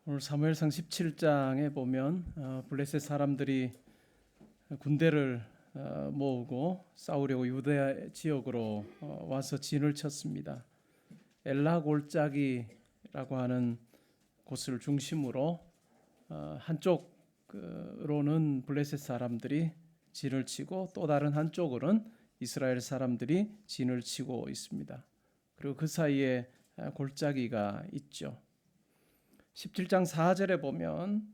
오늘 사무엘상 17장에 보면 블레셋 사람들이 군대를 모으고 싸우려고 유대 지역으로 와서 진을 쳤습니다. 엘라 골짜기라고 하는 곳을 중심으로 한쪽으로는 블레셋 사람들이 진을 치고 또 다른 한쪽으로는 이스라엘 사람들이 진을 치고 있습니다. 그리고 그 사이에 골짜기가 있죠. 17장 4절에 보면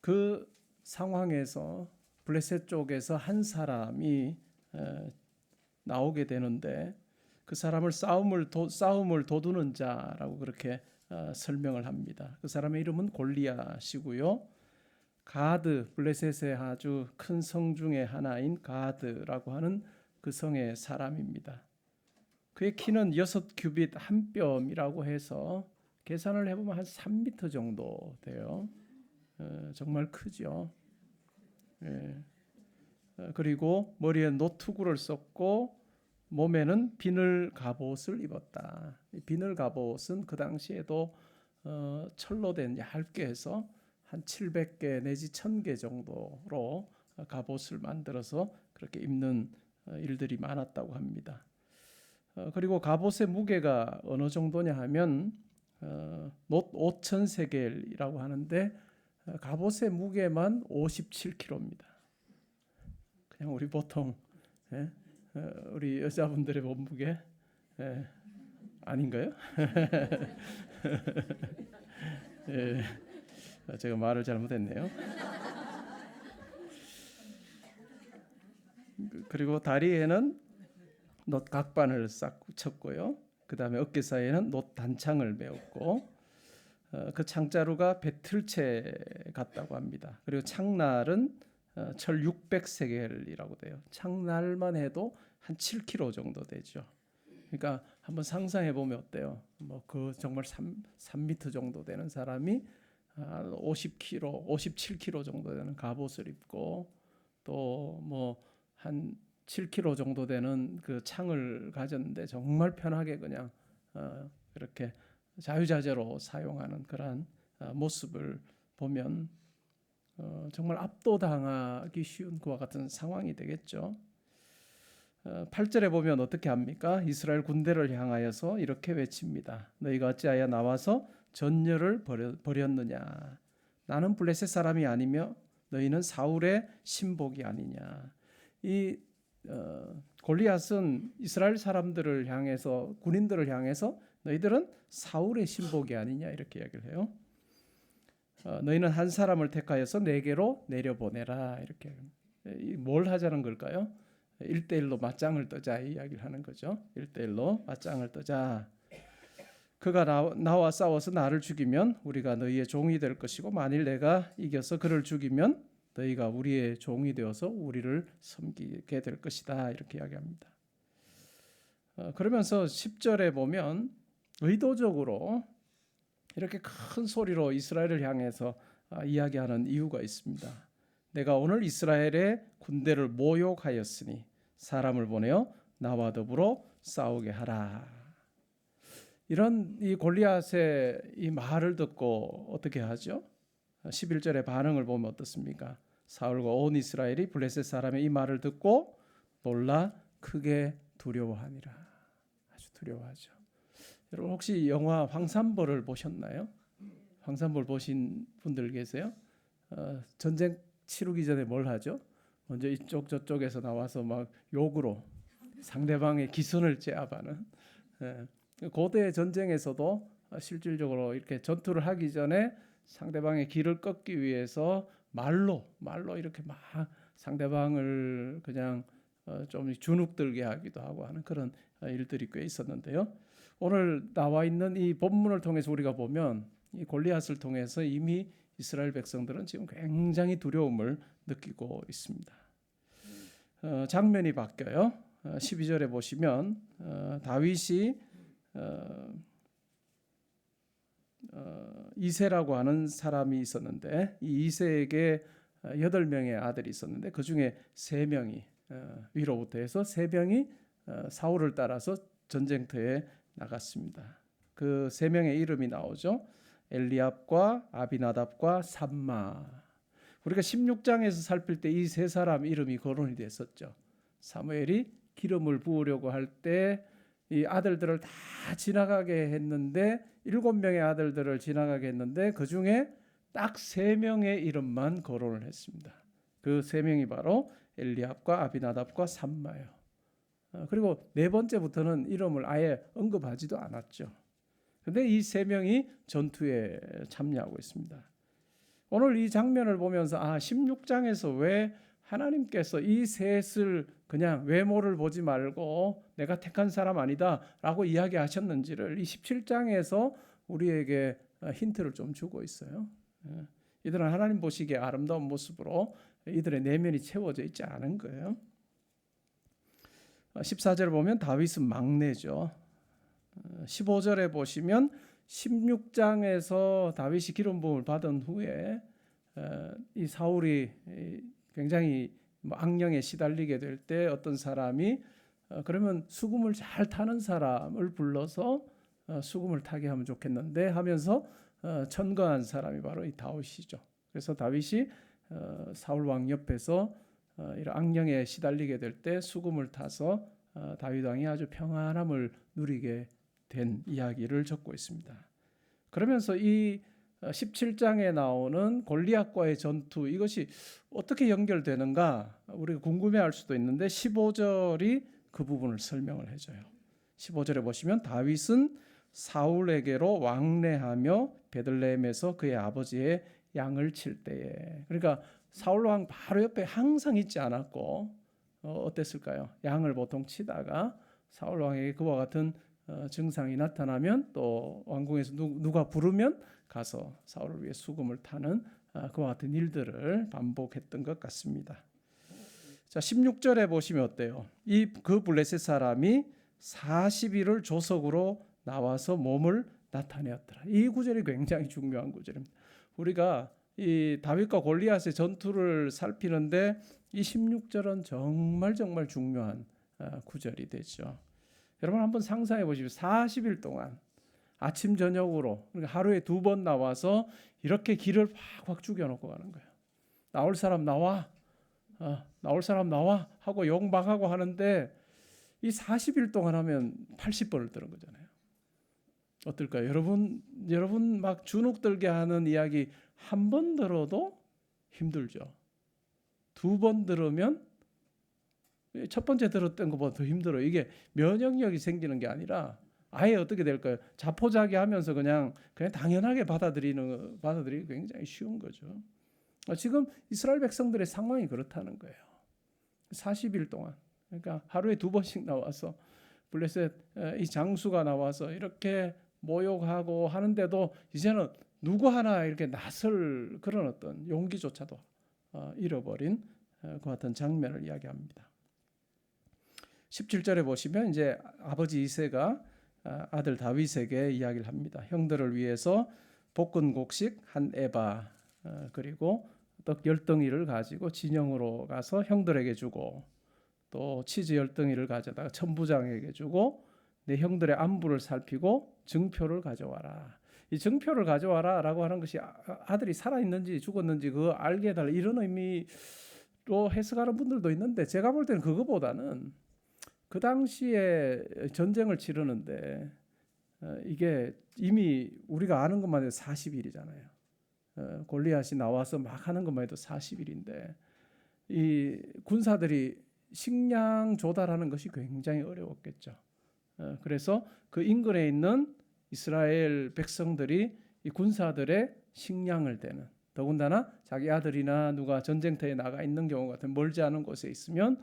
그 상황에서 블레셋 쪽에서 한 사람이 나오게 되는데 그 사람을 싸움을 도두는 자라고 그렇게 설명을 합니다. 그 사람의 이름은 골리앗이고요. 가드, 블레셋의 아주 큰 성 중에 하나인 가드라고 하는 그 성의 사람입니다. 그의 키는 6규빗 한 뼘이라고 해서 계산을 해보면 한 3m 정도 돼요. 정말 크죠. 그리고 머리에 노투구를 썼고 몸에는 비늘 갑옷을 입었다. 비늘 갑옷은 그 당시에도 철로 된 얇게 해서 한 700개 내지 1000개 정도로 갑옷을 만들어서 그렇게 입는 일들이 많았다고 합니다. 그리고 갑옷의 무게가 어느 정도냐 하면 놋 5,000세겔이라고 하는데 갑옷의 무게만 57kg입니다. 그냥 우리 보통 우리 여자분들의 몸무게 아닌가요? 제가 말을 잘못했네요. 그리고 다리에는 놋 각반을 싹 쳤고요. 그 다음에 어깨 사이에는 놋 단창을 메었고 그 창자루가 배틀채 같다고 합니다. 그리고 창날은 철 600세겔이라고 돼요. 창날만 해도 한 7kg 정도 되죠. 그러니까 한번 상상해 보면 어때요? 뭐 그 정말 3m 정도 되는 사람이 50kg, 57kg 정도 되는 갑옷을 입고 또 뭐 한 7kg 정도 되는 그 창을 가졌는데 정말 편하게 그냥 이렇게 자유자재로 사용하는 그러한 모습을 보면 정말 압도당하기 쉬운 그와 같은 상황이 되겠죠. 8절에 보면 어떻게 합니까? 이스라엘 군대를 향하여서 이렇게 외칩니다. 너희가 어찌하여 나와서 전열을 버렸느냐? 나는 블레셋 사람이 아니며 너희는 사울의 신복이 아니냐? 이 골리앗은 이스라엘 사람들을 향해서 군인들을 향해서 너희들은 사울의 신복이 아니냐 이렇게 이야기를 해요. 너희는 한 사람을 택하여서 내게로 내려보내라 이렇게. 뭘 하자는 걸까요? 1대1로 맞짱을 뜨자 이야기를 하는 거죠. 1대1로 맞짱을 뜨자. 그가 나와 싸워서 나를 죽이면 우리가 너희의 종이 될 것이고 만일 내가 이겨서 그를 죽이면 너희가 우리의 종이 되어서 우리를 섬기게 될 것이다 이렇게 이야기합니다. 그러면서 10절에 보면 의도적으로 이렇게 큰 소리로 이스라엘을 향해서 이야기하는 이유가 있습니다. 내가 오늘 이스라엘의 군대를 모욕하였으니 사람을 보내어 나와 더불어 싸우게 하라. 이런 이 골리앗의 이 말을 듣고 어떻게 하죠? 11절의 반응을 보면 어떻습니까? 사울과 온 이스라엘이 블레셋 사람의 이 말을 듣고 놀라 크게 두려워하니라. 아주 두려워하죠. 여러분 혹시 영화 황산벌을 보셨나요? 황산벌 보신 분들 계세요? 전쟁 치르기 전에 뭘 하죠? 먼저 이쪽 저쪽에서 나와서 막 욕으로 상대방의 기선을 제압하는. 고대 전쟁에서도 실질적으로 이렇게 전투를 하기 전에 상대방의 길을 꺾기 위해서 말로 이렇게 막 상대방을 그냥 좀 주눅들게 하기도 하고 하는 그런 일들이 꽤 있었는데요. 오늘 나와 있는 이 본문을 통해서 우리가 보면 이 골리앗을 통해서 이미 이스라엘 백성들은 지금 굉장히 두려움을 느끼고 있습니다. 장면이 바뀌어요. 12절에 보시면 다윗이 이새라고 하는 사람이 있었는데 이 이새에게 8명의 아들이 있었는데 그 중에 3명이 위로부터 해서 3명이 사울을 따라서 전쟁터에 나갔습니다. 그 3명의 이름이 나오죠. 엘리압과 아비나답과 삼마. 우리가 16장에서 살필 때 이 세 사람 이름이 거론이 됐었죠. 사무엘이 기름을 부으려고 할 때 이 아들들을 다 지나가게 했는데 7명의 아들들을 지나가게 했는데 그 중에 딱 3명의 이름만 거론을 했습니다. 그 3명이 바로 엘리압과 아비나답과 삼마예요. 그리고 4번째부터는 이름을 아예 언급하지도 않았죠. 그런데 이 3명이 전투에 참여하고 있습니다. 오늘 이 장면을 보면서 16장에서 왜 하나님께서 이 셋을 그냥 외모를 보지 말고 내가 택한 사람 아니다 라고 이야기하셨는지를 이 17장에서 우리에게 힌트를 좀 주고 있어요. 이들은 하나님 보시기에 아름다운 모습으로 이들의 내면이 채워져 있지 않은 거예요. 14절을 보면 다윗은 막내죠. 15절에 보시면 16장에서 다윗이 기름 부음을 받은 후에 이 사울이 굉장히 악령에 시달리게 될 때 어떤 사람이 그러면 수금을 잘 타는 사람을 불러서 수금을 타게 하면 좋겠는데 하면서 천거한 사람이 바로 이 다윗이죠. 그래서 다윗이 사울 왕 옆에서 이런 악령에 시달리게 될 때 수금을 타서 다윗 왕이 아주 평안함을 누리게 된 이야기를 적고 있습니다. 그러면서 이 17장에 나오는 골리앗과의 전투 이것이 어떻게 연결되는가 우리가 궁금해할 수도 있는데 15절이 그 부분을 설명을 해줘요. 15절에 보시면 다윗은 사울에게로 왕래하며 베들레헴에서 그의 아버지의 양을 칠 때에 그러니까 사울 왕 바로 옆에 항상 있지 않았고 어땠을까요? 양을 보통 치다가 사울 왕에게 그와 같은 증상이 나타나면 또 왕궁에서 누가 부르면 가서 사울을 위해 수금을 타는 그와 같은 일들을 반복했던 것 같습니다. 자, 16절에 보시면 어때요? 그 블레셋 사람이 40일을 조석으로 나와서 몸을 나타내었더라. 이 구절이 굉장히 중요한 구절입니다. 우리가 이 다윗과 골리앗의 전투를 살피는데 이 16절은 정말 중요한 구절이 되죠. 여러분 한번 상상해 보십시오. 40일 동안 아침 저녁으로 하루에 2번 나와서 이렇게 길을 확 죽여놓고 가는 거예요. 나올 사람 나와, 나올 사람 나와 하고 욕박하고 하는데 이 40일 동안 하면 80번을 들은 거잖아요. 어떨까요? 여러분 막 주눅 들게 하는 이야기 한 번 들어도 힘들죠. 2번 들으면 첫 번째 들었던 것보다 더 힘들어요. 이게 면역력이 생기는 게 아니라 아예 어떻게 될까요? 자포자기하면서 그냥 당연하게 받아들이기 굉장히 쉬운 거죠. 지금 이스라엘 백성들의 상황이 그렇다는 거예요. 40일 동안 그러니까 하루에 2번씩 나와서 블레셋 이 장수가 나와서 이렇게 모욕하고 하는데도 이제는 누구 하나 이렇게 나설 그런 어떤 용기조차도 잃어버린 그 같은 장면을 이야기합니다. 17절에 보시면 이제 아버지 이새가 아들 다윗에게 이야기를 합니다. 형들을 위해서 볶은 곡식 한 에바 그리고 떡 10덩이를 가지고 진영으로 가서 형들에게 주고 또 치즈 10덩이를 가져다가 천부장에게 주고 내 형들의 안부를 살피고 증표를 가져와라. 이 증표를 가져와라라고 하는 것이 아들이 살아있는지 죽었는지 그거 알게 해달라 이런 의미로 해석하는 분들도 있는데 제가 볼 때는 그거보다는 그 당시에 전쟁을 치르는데 이게 이미 우리가 아는 것만 해도 40일이잖아요. 골리앗이 나와서 막 하는 것만 해도 40일인데 이 군사들이 식량 조달하는 것이 굉장히 어려웠겠죠. 그래서 그 인근에 있는 이스라엘 백성들이 이 군사들의 식량을 대는 더군다나 자기 아들이나 누가 전쟁터에 나가 있는 경우 같은 멀지 않은 곳에 있으면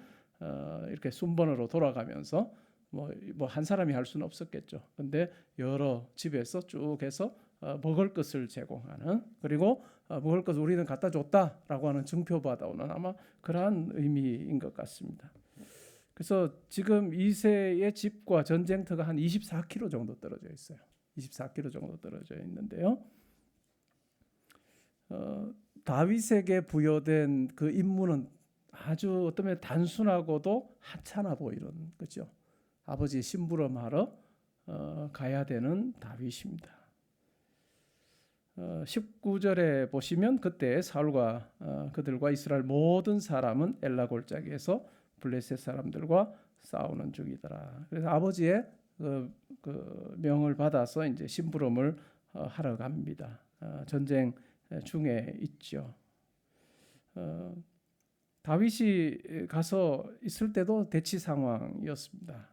이렇게 순번으로 돌아가면서 뭐 한 사람이 할 수는 없었겠죠. 근데 여러 집에서 쭉 해서 먹을 것을 제공하는 그리고 먹을 것을 우리는 갖다 줬다라고 하는 증표 받아오는 아마 그러한 의미인 것 같습니다. 그래서 지금 이새의 집과 전쟁터가 한 24km 정도 떨어져 있어요. 24km 정도 떨어져 있는데요. 다윗에게 부여된 그 임무는 아주 어떤 면에 단순하고도 하찮아 보이는 거죠. 아버지의 심부름하러 가야 되는 다윗입니다. 19절에 보시면 그때 사울과 그들과 이스라엘 모든 사람은 엘라 골짜기에서 블레셋 사람들과 싸우는 중이더라. 그래서 아버지의 그 명을 받아서 이제 심부름을 하러 갑니다. 전쟁 중에 있죠. 다윗이 가서 있을 때도 대치 상황이었습니다.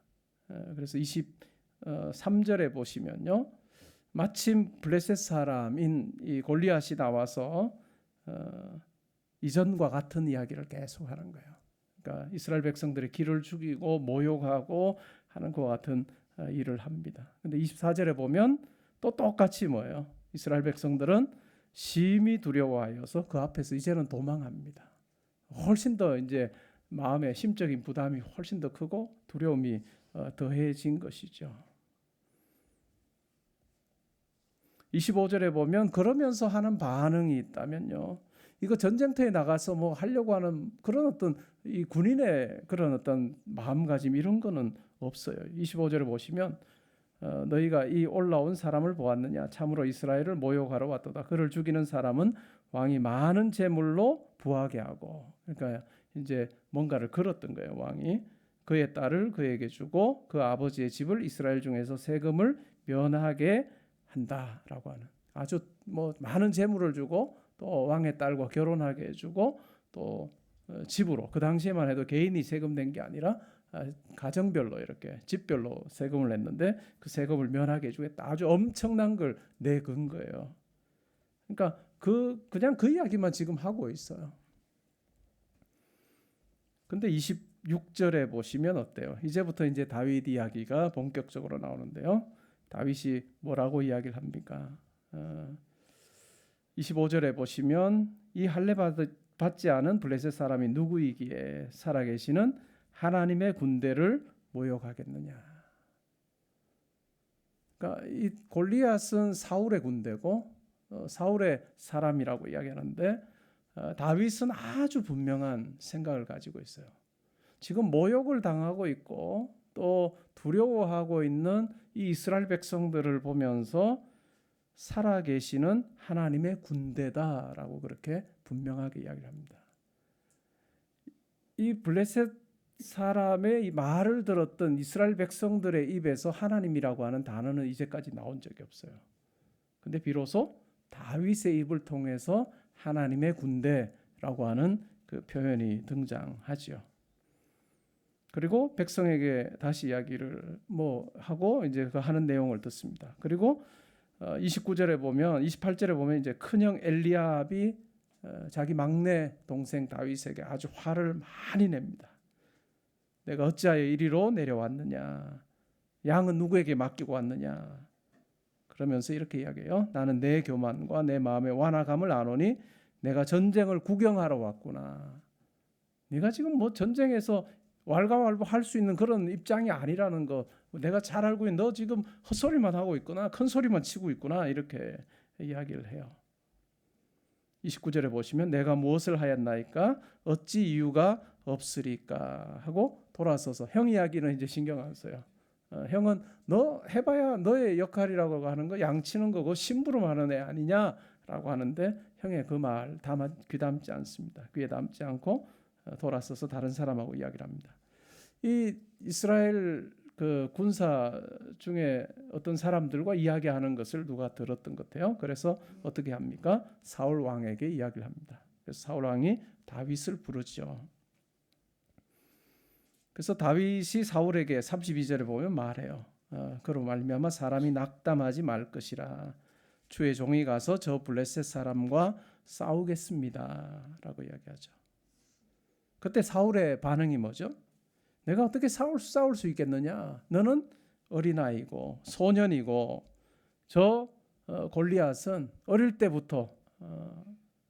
그래서 23절에 보시면요, 마침 블레셋 사람인 이 골리앗이 나와서 이전과 같은 이야기를 계속 하는 거예요. 그러니까 이스라엘 백성들의 길을 죽이고 모욕하고 하는 것 같은 일을 합니다. 근데 24절에 보면 또 똑같이 뭐예요? 이스라엘 백성들은 심히 두려워하여서 그 앞에서 이제는 도망합니다. 훨씬 더 이제 마음의 심적인 부담이 훨씬 더 크고 두려움이 더해진 것이죠. 25절에 보면 그러면서 하는 반응이 있다면요, 이거 전쟁터에 나가서 뭐 하려고 하는 그런 어떤 이 군인의 그런 어떤 마음가짐 이런 거는 없어요. 25절에 보시면 너희가 이 올라온 사람을 보았느냐? 참으로 이스라엘을 모욕하러 왔도다. 그를 죽이는 사람은 왕이 많은 재물로 부하게 하고, 그러니까 이제 뭔가를 걸었던 거예요. 왕이 그의 딸을 그에게 주고 그 아버지의 집을 이스라엘 중에서 세금을 면하게 한다라고 하는, 아주 뭐 많은 재물을 주고 또 왕의 딸과 결혼하게 해주고 또 집으로, 그 당시에만 해도 개인이 세금 낸 게 아니라 가정별로 이렇게 집별로 세금을 냈는데 그 세금을 면하게 해주겠다. 아주 엄청난 걸 내건 거예요. 그러니까 그냥 그 이야기만 지금 하고 있어요. 근데 26절에 보시면 어때요? 이제부터 이제 다윗 이야기가 본격적으로 나오는데요. 다윗이 뭐라고 이야기를 합니까? 25절에 보시면 이 할례 받지 않은 블레셋 사람이 누구이기에 살아계시는 하나님의 군대를 모욕하겠느냐. 그러니까 이 골리앗은 사울의 군대고 사울의 사람이라고 이야기하는데 다윗은 아주 분명한 생각을 가지고 있어요. 지금 모욕을 당하고 있고 또 두려워하고 있는 이 이스라엘 백성들을 보면서 살아계시는 하나님의 군대다라고 그렇게 분명하게 이야기를 합니다. 이 블레셋 사람의 이 말을 들었던 이스라엘 백성들의 입에서 하나님이라고 하는 단어는 이제까지 나온 적이 없어요. 근데 비로소 다윗의 입을 통해서 하나님의 군대라고 하는 그 표현이 등장하지요. 그리고 백성에게 다시 이야기를 뭐 하고 이제 그 하는 내용을 듣습니다. 그리고 29절에 보면, 28절에 보면 이제 큰형 엘리압이 자기 막내 동생 다윗에게 아주 화를 많이 냅니다. 내가 어찌하여 이리로 내려왔느냐? 양은 누구에게 맡기고 왔느냐? 그러면서 이렇게 이야기해요. 나는 내 교만과 내 마음의 완악함을 아노니 내가 전쟁을 구경하러 왔구나. 네가 지금 뭐 전쟁에서 왈가왈부할 수 있는 그런 입장이 아니라는 거 내가 잘 알고 있는, 너 지금 헛소리만 하고 있구나, 큰 소리만 치고 있구나, 이렇게 이야기를 해요. 29절에 보시면 내가 무엇을 하였나이까? 어찌 이유가 없으리까? 하고 돌아서서 형 이야기는 이제 신경 안 써요. 형은 너 해봐야 너의 역할이라고 하는 거 양치는 거고 심부름하는 애 아니냐라고 하는데 형의 그 말 귀 담지 않습니다. 귀에 담지 않고 돌아서서 다른 사람하고 이야기를 합니다. 이 이스라엘 그 군사 중에 어떤 사람들과 이야기하는 것을 누가 들었던 것 같아요. 그래서 어떻게 합니까? 사울 왕에게 이야기를 합니다. 그래서 사울 왕이 다윗을 부르죠. 그래서 다윗이 사울에게 32절에 보면 말해요. 그로 말미암아 사람이 낙담하지 말 것이라. 주의 종이 가서 저 블레셋 사람과 싸우겠습니다라고 이야기하죠. 그때 사울의 반응이 뭐죠? 내가 어떻게 싸울 수 있겠느냐? 너는 어린아이고 소년이고 저 골리앗은 어릴 때부터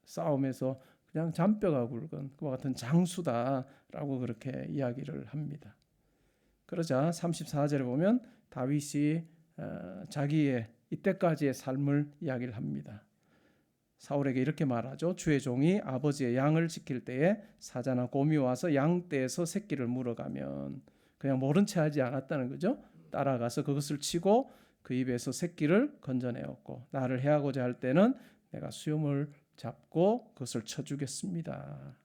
싸움에서 그냥 잔뼈가 굵은 그와 같은 장수다라고 그렇게 이야기를 합니다. 그러자 34절에 보면 다윗이 자기의 이때까지의 삶을 이야기를 합니다. 사울에게 이렇게 말하죠. 주의 종이 아버지의 양을 지킬 때에 사자나 곰이 와서 양떼에서 새끼를 물어가면, 그냥 모른 채 하지 않았다는 거죠. 따라가서 그것을 치고 그 입에서 새끼를 건져내었고 나를 해하고자 할 때는 내가 수염을 잡고 그것을 쳐주겠습니다.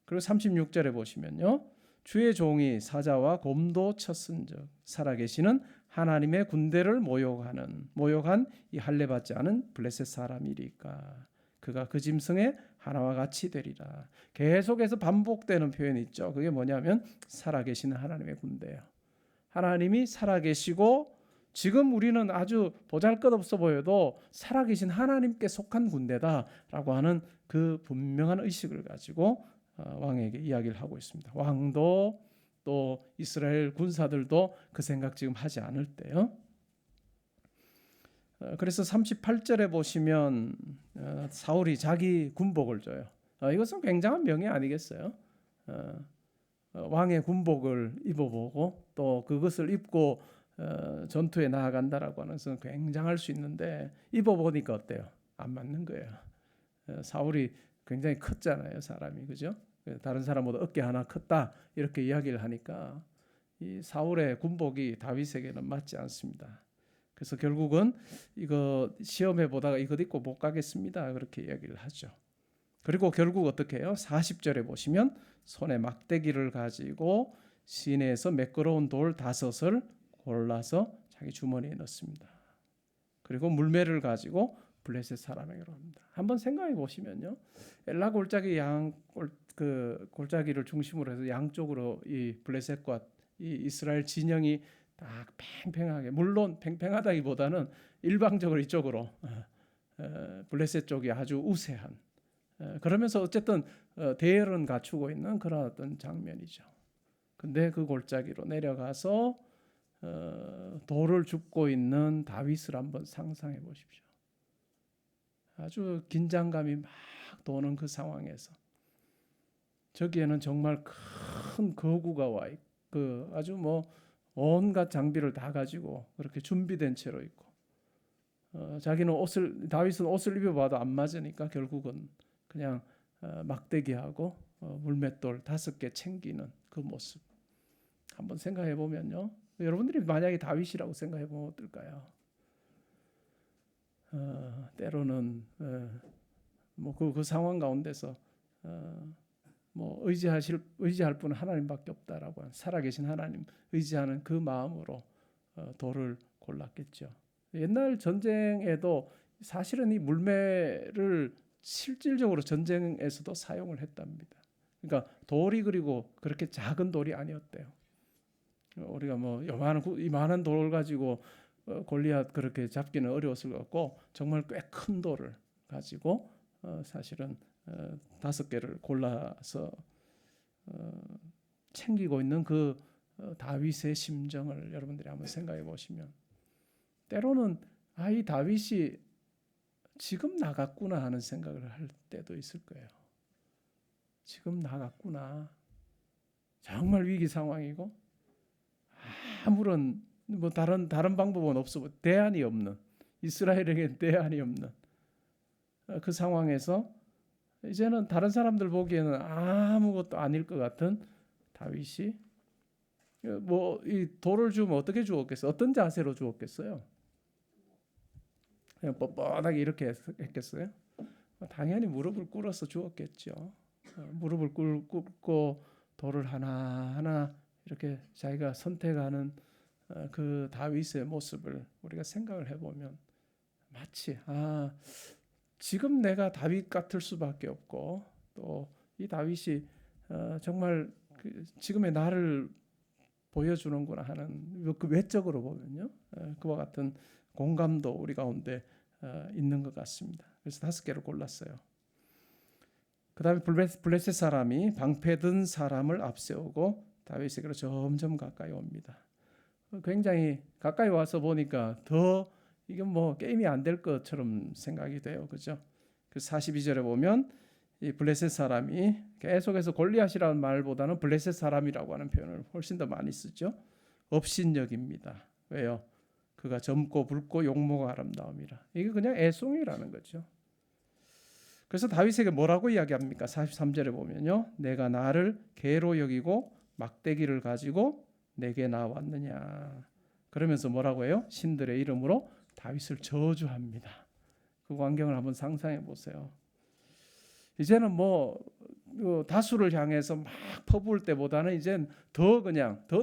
그리고 36절에 보시면요. 주의 종이 사자와 곰도 쳤은즉 살아계시는 하나님의 군대를 모욕한 이 할례받지 않은 블레셋 사람이리까 그가 그 짐승의 하나와 같이 되리라. 계속해서 반복되는 표현이 있죠. 그게 뭐냐면 살아계시는 하나님의 군대예요. 하나님이 살아계시고 지금 우리는 아주 보잘것없어 보여도 살아계신 하나님께 속한 군대다라고 하는 그 분명한 의식을 가지고 왕에게 이야기를 하고 있습니다. 왕도 또 이스라엘 군사들도 그 생각 지금 하지 않을 때요. 그래서 38절에 보시면 사울이 자기 군복을 줘요. 이것은 굉장한 명예 아니겠어요? 왕의 군복을 입어보고 또 그것을 입고 전투에 나아간다라고 하는 것은 굉장할 수 있는데 입어보니까 어때요? 안 맞는 거예요. 사울이 굉장히 컸잖아요, 사람이, 그죠? 다른 사람보다 어깨 하나 컸다 이렇게 이야기를 하니까 이 사울의 군복이 다윗에게는 맞지 않습니다. 그래서 결국은 이거 시험해 보다가 이것 입고 못 가겠습니다 그렇게 이야기를 하죠. 그리고 결국 어떻게 해요? 40절에 보시면 손에 막대기를 가지고 시내에서 매끄러운 돌 5을 골라서 자기 주머니에 넣습니다. 그리고 물매를 가지고 블레셋 사람에게로 합니다. 한번 생각해 보시면요, 엘라 골짜기 골짜기를 중심으로 해서 양쪽으로 이 블레셋과 이 이스라엘 진영이 딱 팽팽하게, 물론 팽팽하다기보다는 일방적으로 이쪽으로 블레셋 쪽이 아주 우세한, 그러면서 어쨌든 대열은 갖추고 있는 그런 어떤 장면이죠. 근데 그 골짜기로 내려가서 돌을 줍고 있는 다윗을 한번 상상해 보십시오. 아주 긴장감이 막 도는 그 상황에서 저기에는 정말 큰 거구가 와 있고 아주 뭐 온갖 장비를 다 가지고 그렇게 준비된 채로 있고 다윗은 옷을 입어봐도 안 맞으니까 결국은 그냥 막대기하고 물맷돌 5개 챙기는 그 모습 한번 생각해 보면요, 여러분들이 만약에 다윗이라고 생각해 보면 어떨까요? 때로는 뭐 그 상황 가운데서 뭐 의지할 분은 하나님밖에 없다라고 하는, 살아계신 하나님 의지하는 그 마음으로 돌을 골랐겠죠. 옛날 전쟁에도 사실은 이 물매를 실질적으로 전쟁에서도 사용을 했답니다. 그러니까 돌이 그리고 그렇게 작은 돌이 아니었대요. 우리가 뭐 이만한 돌 가지고 골리앗 그렇게 잡기는 어려웠을 것 같고 정말 꽤 큰 돌을 가지고 사실은 5개를 골라서 챙기고 있는 그 다윗의 심정을 여러분들이 한번 생각해 보시면 때로는 이 다윗이 지금 나갔구나 하는 생각을 할 때도 있을 거예요. 지금 나갔구나. 정말 위기 상황이고 아무런 뭐 다른 방법은 없어, 대안이 없는, 이스라엘에게 대안이 없는 그 상황에서 이제는 다른 사람들 보기에는 아무것도 아닐 것 같은 다윗이 뭐 이 돌을 주면 어떻게 주었겠어요? 어떤 자세로 주었겠어요? 그냥 뻣뻣하게 이렇게 했겠어요? 당연히 무릎을 꿇어서 주었겠죠. 무릎을 꿇고 돌을 하나하나 이렇게 자기가 선택하는 그 다윗의 모습을 우리가 생각을 해보면 마치 지금 내가 다윗 같을 수밖에 없고 또 이 다윗이 정말 지금의 나를 보여주는구나 하는 그 외적으로 보면요, 그와 같은 공감도 우리 가운데 있는 것 같습니다. 그래서 5개를 골랐어요. 그 다음에 블레셋 사람이 방패든 사람을 앞세우고 다윗에게로 점점 가까이 옵니다. 굉장히 가까이 와서 보니까 더 이건 뭐 게임이 안 될 것처럼 생각이 돼요, 그죠? 그 42절에 보면 이 블레셋 사람이 계속해서 골리앗이라는 말보다는 블레셋 사람이라고 하는 표현을 훨씬 더 많이 쓰죠. 업신여깁니다. 왜요? 그가 젊고 붉고 용모가 아름다움이라. 이게 그냥 애송이라는 거죠. 그래서 다윗에게 뭐라고 이야기합니까? 43절에 보면요, 내가 나를 개로 여기고 막대기를 가지고 내게 나왔느냐. 그러면서 뭐라고 해요? 신들의 이름으로 다윗을 저주합니다. 그 광경을 한번 상상해 보세요. 이제는 뭐 다수를 향해서 막 퍼부을 때보다는 이젠 더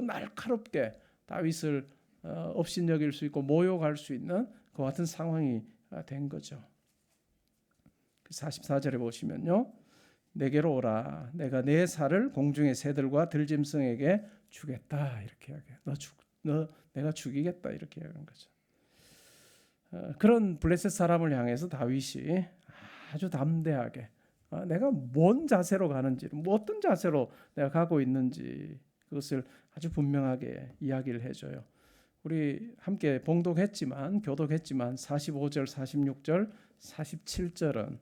날카롭게 다윗을 업신여길 수 있고 모욕할 수 있는 그 같은 상황이 된 거죠. 44절에 보시면요, 내게로 오라. 내가 내 살을 공중의 새들과 들짐승에게 주겠다. 이렇게 이야기해요. 내가 죽이겠다. 이렇게 이야기하는 거죠. 그런 블레셋 사람을 향해서 다윗이 아주 담대하게 내가 뭔 자세로 가는지, 뭐 어떤 자세로 내가 가고 있는지 그것을 아주 분명하게 이야기를 해줘요. 우리 함께 봉독했지만, 교독했지만 45절, 46절, 47절은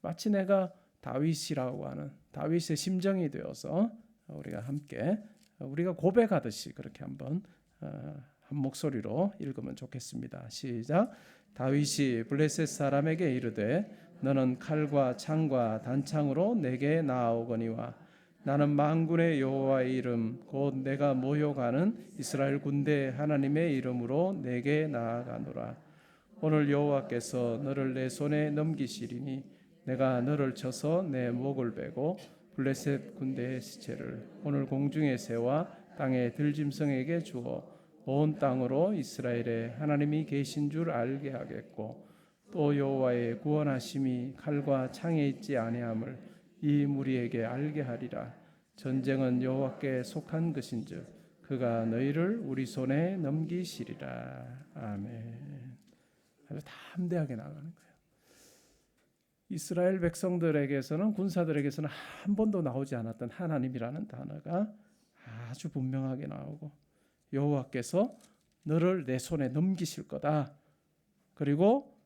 마치 내가 다윗이라고 하는 다윗의 심정이 되어서 우리가 함께 우리가 고백하듯이 그렇게 한번 한 목소리로 읽으면 좋겠습니다. 시작. 다윗이 블레셋 사람에게 이르되 너는 칼과 창과 단창으로 내게 나아오거니와 나는 만군의 여호와의 이름 곧 내가 모욕하는 이스라엘 군대 하나님의 이름으로 내게 나아가노라. 오늘 여호와께서 너를 내 손에 넘기시리니 내가 너를 쳐서 내 목을 베고 블레셋 군대의 시체를 오늘 공중의 새와 땅의 들짐승에게 주어 온 땅으로 이스라엘의 하나님이 계신 줄 알게 하겠고 또 여호와의 구원하심이 칼과 창에 있지 아니함을 이 무리에게 알게 하리라. 전쟁은 여호와께 속한 것인즉 그가 너희를 우리 손에 넘기시리라. 아멘. 아주 담대하게 나가는 거예요. 이스라엘 백성들에게서는, 군사들에게서는 한 번도 나오지 않았던 하나님이라는 단어가 아주 분명하게 나오고, 여호와께서 너를 내 손에 넘기실 거다. 그리고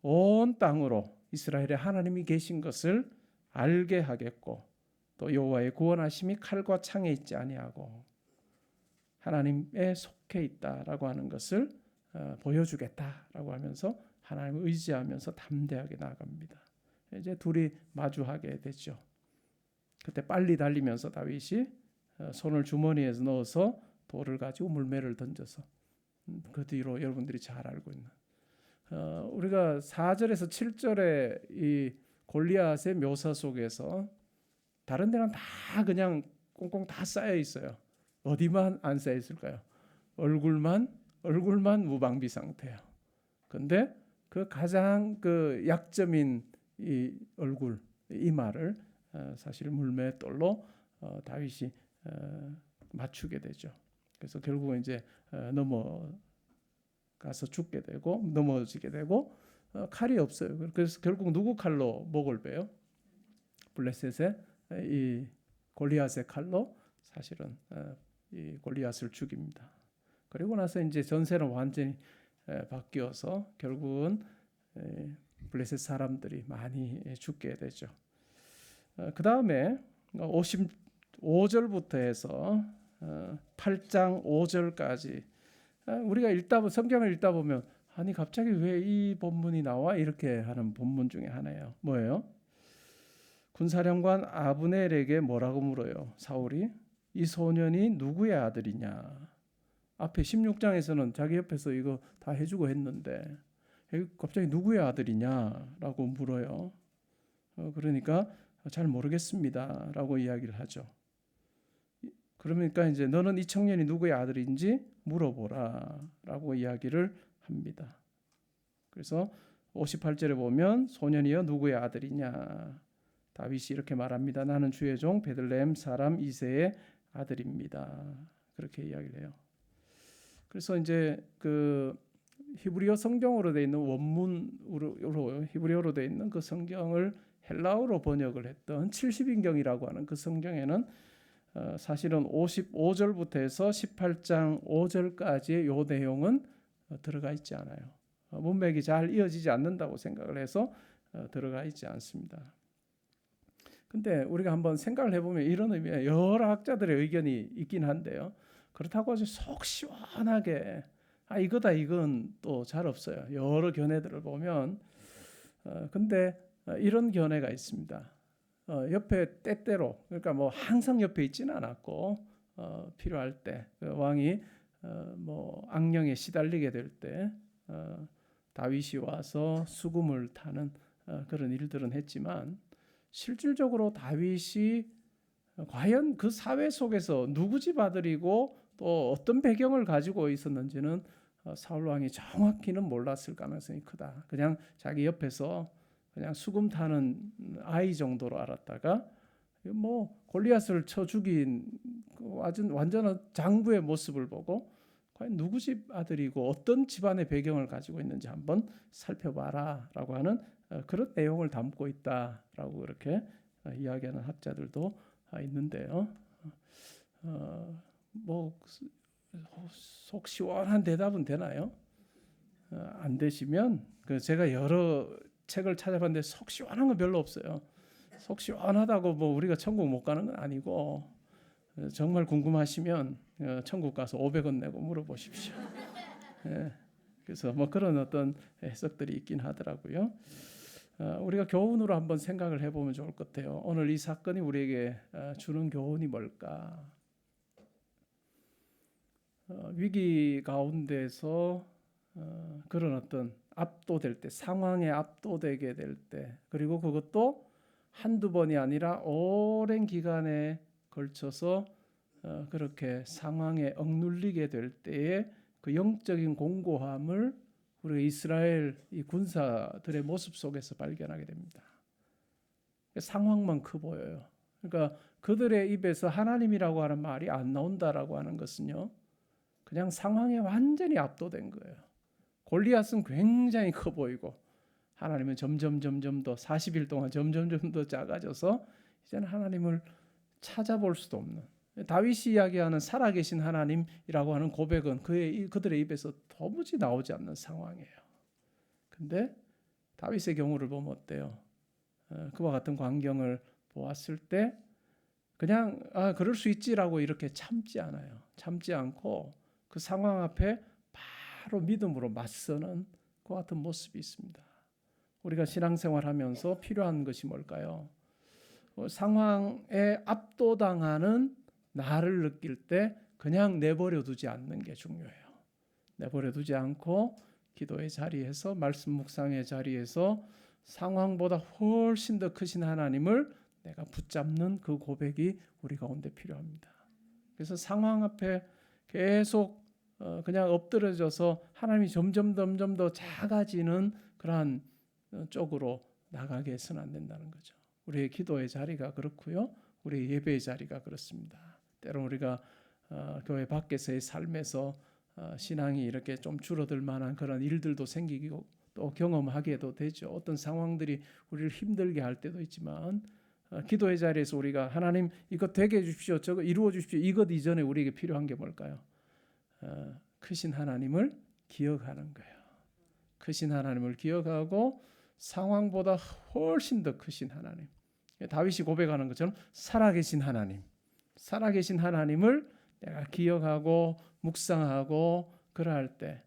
온 땅으로 이스라엘의 하나님이 계신 것을 알게 하겠고, 또 여호와의 구원하심이 칼과 창에 있지 아니하고 하나님에 속해 있다라고 하는 것을 보여주겠다라고 하면서 하나님을 의지하면서 담대하게 나아갑니다. 이제 둘이 마주하게 되죠. 그때 빨리 달리면서 다윗이 손을 주머니에 넣어서 돌을 가지고 물매를 던져서, 그 뒤로 여러분들이 잘 알고 있는 우리가 4절에서 7절의 이 골리앗의 묘사 속에서 다른 데는 다 그냥 꽁꽁 다 쌓여 있어요. 어디만 안 쌓여 있을까요? 얼굴만 무방비 상태예요. 근데 그 가장 그 약점인 이 얼굴, 이마를 사실 물맷돌로 다윗이 맞추게 되죠. 그래서 결국은 이제 넘어가서 죽게 되고 넘어지게 되고 칼이 없어요. 그래서 결국 누구 칼로 목을 베요? 블레셋의 이 골리앗의 칼로 사실은 이 골리앗을 죽입니다. 그리고 나서 이제 전세는 완전히 바뀌어서 결국은 블레셋 사람들이 많이 죽게 되죠. 그 다음에 55절부터 해서 8장 5절까지 우리가 성경을 읽다 보면 아니 갑자기 왜 이 본문이 나와? 이렇게 하는 본문 중에 하나예요. 뭐예요? 군사령관 아브넬에게 뭐라고 물어요? 사울이 이 소년이 누구의 아들이냐? 앞에 16장에서는 자기 옆에서 이거 다 해주고 했는데 갑자기 누구의 아들이냐라고 물어요. 그러니까 잘 모르겠습니다 라고 이야기를 하죠. 그러니까 이제 너는 이 청년이 누구의 아들인지 물어보라 라고 이야기를 합니다. 그래서 58절에 보면 소년이여 누구의 아들이냐? 다윗이 이렇게 말합니다. 나는 주의 종 베들레헴 사람 이새의 아들입니다. 그렇게 이야기를 해요. 그래서 이제 그 히브리어 성경으로 되어 있는 원문으로 히브리어로 되어 있는 그 성경을 헬라어로 번역을 했던 70인경이라고 하는 그 성경에는 사실은 55절부터 해서 18장 5절까지의 요 내용은 들어가 있지 않아요. 문맥이 잘 이어지지 않는다고 생각을 해서 들어가 있지 않습니다. 근데 우리가 한번 생각을 해보면 이런 의미에 여러 학자들의 의견이 있긴 한데요. 그렇다고 아주 속 시원하게 이거다 이건 또 잘 없어요. 여러 견해들을 보면 근데 이런 견해가 있습니다. 옆에 때때로, 그러니까 뭐 항상 옆에 있지는 않았고 필요할 때 왕이 뭐 악령에 시달리게 될 때 다윗이 와서 수금을 타는 그런 일들은 했지만 실질적으로 다윗이 과연 그 사회 속에서 누구 집 아들이고 또 어떤 배경을 가지고 있었는지는 사울 왕이 정확히는 몰랐을 가능성이 크다. 그냥 자기 옆에서 그냥 수금 타는 아이 정도로 알았다가 뭐 골리앗을 쳐 죽인 아주 완전한 장부의 모습을 보고 과연 누구 집 아들이고 어떤 집안의 배경을 가지고 있는지 한번 살펴봐라라고 하는 그런 내용을 담고 있다라고 그렇게 이야기하는 학자들도 있는데요. 뭐 속 시원한 대답은 되나요? 안 되시면 제가 여러 책을 찾아봤는데 속 시원한 건 별로 없어요. 속 시원하다고 뭐 우리가 천국 못 가는 건 아니고 정말 궁금하시면 천국 가서 500원 내고 물어보십시오. 예, 그래서 뭐 그런 어떤 해석들이 있긴 하더라고요. 우리가 교훈으로 한번 생각을 해보면 좋을 것 같아요. 오늘 이 사건이 우리에게 주는 교훈이 뭘까? 위기 가운데서 그런 어떤 압도될 때, 상황에 압도되게 될 때, 그리고 그것도 한두 번이 아니라 오랜 기간에 걸쳐서 그렇게 상황에 억눌리게 될 때에 그 영적인 공고함을 우리 이스라엘 이 군사들의 모습 속에서 발견하게 됩니다. 상황만 커 보여요. 그러니까 그들의 입에서 하나님이라고 하는 말이 안 나온다라고 하는 것은요, 그냥 상황에 완전히 압도된 거예요. 골리앗은 굉장히 커 보이고 하나님은 점점 더 40일 동안 점점 더 작아져서 이제는 하나님을 찾아볼 수도 없는, 다윗이 이야기하는 살아계신 하나님이라고 하는 고백은 그들의 입에서 도무지 나오지 않는 상황이에요. 근데 다윗의 경우를 보면 어때요? 그와 같은 광경을 보았을 때 그냥 그럴 수 있지라고 이렇게 참지 않아요. 참지 않고 그 상황 앞에 바로 믿음으로 맞서는 그 같은 모습이 있습니다. 우리가 신앙생활하면서 필요한 것이 뭘까요? 상황에 압도당하는 나를 느낄 때 그냥 내버려 두지 않는 게 중요해요. 내버려 두지 않고 기도의 자리에서, 말씀 묵상의 자리에서 상황보다 훨씬 더 크신 하나님을 내가 붙잡는 그 고백이 우리 가운데 필요합니다. 그래서 상황 앞에 계속 그냥 엎드려져서 하나님이 점점 더 작아지는 그러한 쪽으로 나가게 해서는 안 된다는 거죠. 우리의 기도의 자리가 그렇고요, 우리의 예배의 자리가 그렇습니다. 때론 우리가 교회 밖에서의 삶에서 신앙이 이렇게 좀 줄어들 만한 그런 일들도 생기고 또 경험하게도 되죠. 어떤 상황들이 우리를 힘들게 할 때도 있지만 기도의 자리에서 우리가 하나님 이것 되게 해주십시오, 저거 이루어 주십시오, 이것 이전에 우리에게 필요한 게 뭘까요? 크신 하나님을 기억하는 거예요. 크신 하나님을 기억하고 상황보다 훨씬 더 크신 하나님, 다윗이 고백하는 것처럼 살아계신 하나님, 살아계신 하나님을 내가 기억하고 묵상하고 그러할 때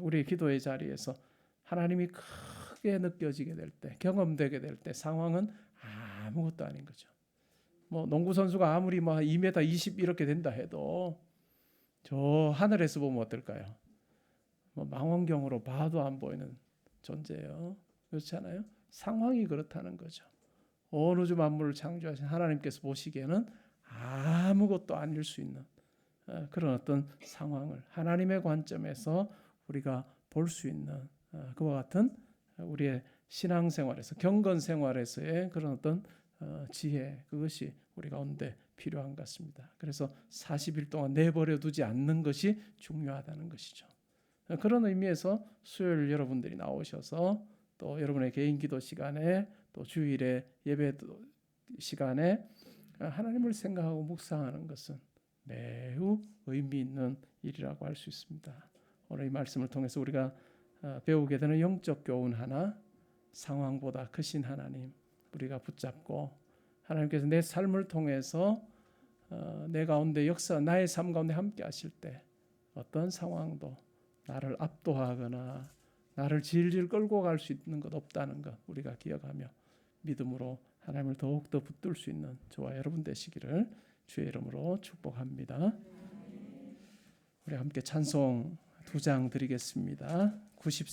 우리의 기도의 자리에서 하나님이 크게 느껴지게 될 때, 경험되게 될 때 상황은 아무것도 아닌 거죠. 뭐 농구 선수가 아무리 뭐 2m 20 이렇게 된다 해도 저 하늘에서 보면 어떨까요? 뭐 망원경으로 봐도 안 보이는 존재예요. 그렇지 않아요? 상황이 그렇다는 거죠. 온 우주 만물을 창조하신 하나님께서 보시기에는 아무것도 아닐 수 있는 그런 어떤 상황을 하나님의 관점에서 우리가 볼 수 있는 그와 같은 우리의 신앙생활에서, 경건생활에서의 그런 어떤 지혜, 그것이 우리 가운데 필요한 것 같습니다. 그래서 40일 동안 내버려 두지 않는 것이 중요하다는 것이죠. 그런 의미에서 수요일 여러분들이 나오셔서 또 여러분의 개인 기도 시간에 또 주일에 예배 시간에 하나님을 생각하고 묵상하는 것은 매우 의미 있는 일이라고 할 수 있습니다. 오늘 이 말씀을 통해서 우리가 배우게 되는 영적 교훈 하나, 상황보다 크신 하나님 우리가 붙잡고 하나님께서 내 삶을 통해서 내 가운데 나의 삶 가운데 함께 하실 때 어떤 상황도 나를 압도하거나 나를 질질 끌고 갈 수 있는 것 없다는 것 우리가 기억하며 믿음으로 하나님을 더욱더 붙들 수 있는 저와 여러분 되시기를 주의 이름으로 축복합니다. 우리 함께 찬송 2장 드리겠습니다. 93